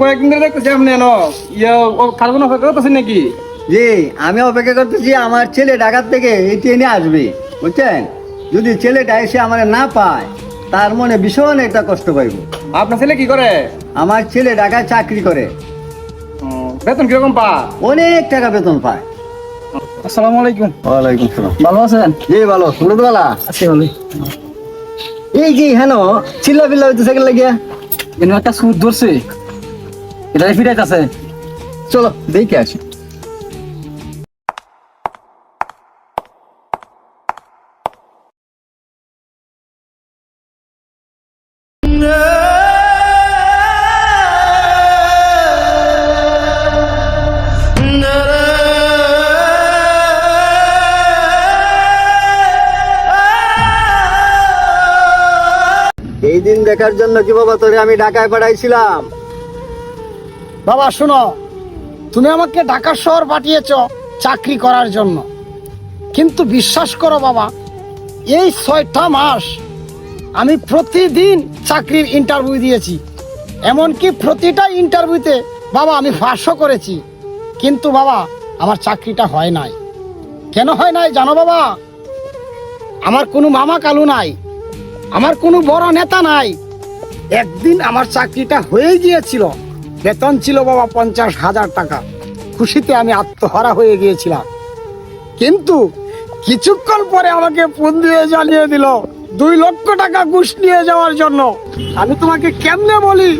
কয়েকদিন ধরে দেখতেছি আপনি খালগুন অপেক্ষা করতেছেন নাকি? জি, আমি অপেক্ষা করতেছি আমার ছেলে ঢাকার থেকে এই ট্রেনে আসবে, বুঝছেন? যদি ছেলেটা এসে আমার না পায়, তার মনে ভীষণ একটা কষ্ট পাইব। আপনার ছেলে কি করে? আমার ছেলে ঢাকায় চাকরি করে, বেতন কিরকম পা? অনেক টাকা বেতন পায়। আসসালামু আলাইকুম। ওয়ালাইকুম সালাম। ভালো আছেন? জি ভালো, শুনতে তো ভালো আছি ভালো। এই যে হেন চিল্লা পিল্লা হইতেছে কেন লাগিয়া? এনে একটা সুদ ধরছে, এটা ফিরাইতেছে। চলো দেখে আসি। এই দিন দেখার জন্য কি বাবা তোরে আমি ঢাকায় পাঠাইছিলাম? বাবা শোনো, তুমি আমাকে ঢাকা শহর পাঠিয়েছো চাকরি করার জন্য, কিন্তু বিশ্বাস করো বাবা, এই 6টা মাস আমি প্রতিদিন চাকরির ইন্টারভিউ দিয়েছি। এমনকি প্রতিটা ইন্টারভিউতে বাবা আমি পাসও করেছি, কিন্তু বাবা আমার চাকরিটা হয় নাই। কেন হয় নাই জানো বাবা? আমার কোনো মামা কালু নাই, আমার কোনো বড় নেতা নাই। একদিন আমার চাকরিটা হয়ে গিয়েছিল, বেতন ছিল বাবা 50,000 টাকা। খুশিতে আমি আত্মহারা হয়ে গিয়েছিলাম, কিন্তু কিছুক্ষণ পরে আমাকে ফোন দিয়ে জানিয়ে দিল 2 লক্ষ টাকা ঘুষ নিয়ে যাওয়ার জন্য। আমি তোমাকে কেমনে বলি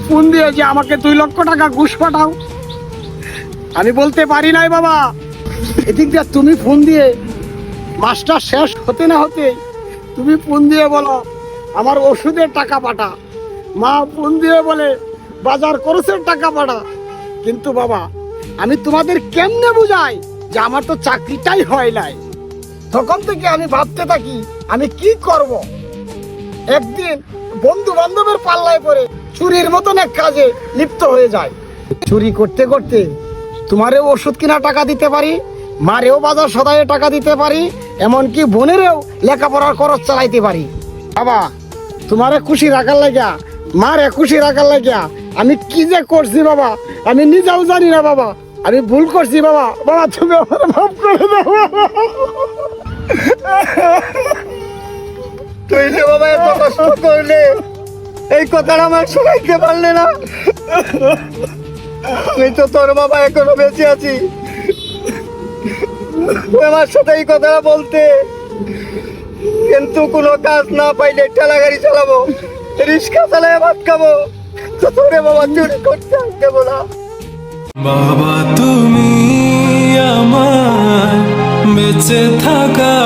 ফোন দিয়ে যে আমাকে 2 লক্ষ টাকা ঘুষ পাঠাও? আমি বলতে পারি নাই বাবা। এদিক দিয়ে তুমি ফোন দিয়ে মাসটা শেষ হতে না হতে তুমি ফোন দিয়ে বলো আমার ওষুধের টাকা পাঠা, মা ফোন দিয়ে বলে বাজার খরচের টাকা পাঠা। কিন্তু বাবা আমি তোমাদের কেমনে বুঝাই যে আমার তো চাকরিটাই হয় নাই? তখন থেকে আমি ভাবতে থাকি আমি কি করব। একদিন বন্ধু বান্ধবের পাল্লায় পড়ে চুরির মতন এক কাজে লিপ্ত হয়ে যায়। চুরি করতে করতে তোমারেও ওষুধ কিনা টাকা দিতে পারি, মারেও বাজার সদায়ে টাকা দিতে পারি, এমনকি বোনেরও লেখাপড়ার খরচ চালাইতে পারি। বাবা তোমারে খুশি রাখার লাগিয়া, মারে খুশি রাখার লাগিয়া আমি কি যে করছি বাবা আমি নিজেও জানি না বাবা। আমি ভুল করছি বাবা। বাবা তুমি আমার মাফ করে দাও বাবা। তুই যে বাবা এত কষ্ট করলে, এই কথাটা আমার শোনাইতে পারলে না? আমি তো তোর বাবা এখনো বেঁচে আছি, তুই আমার সাথে এই কথাটা বলতে, কিন্তু কোনো কাজ না পাইলে ঠেলা গাড়ি চালাবো, রিক্সা চালায় ভাত খাবো, তো তোরে বাবা চুরি করতে দেবো না। বাবা তুমি আমার বেঁচে থাকা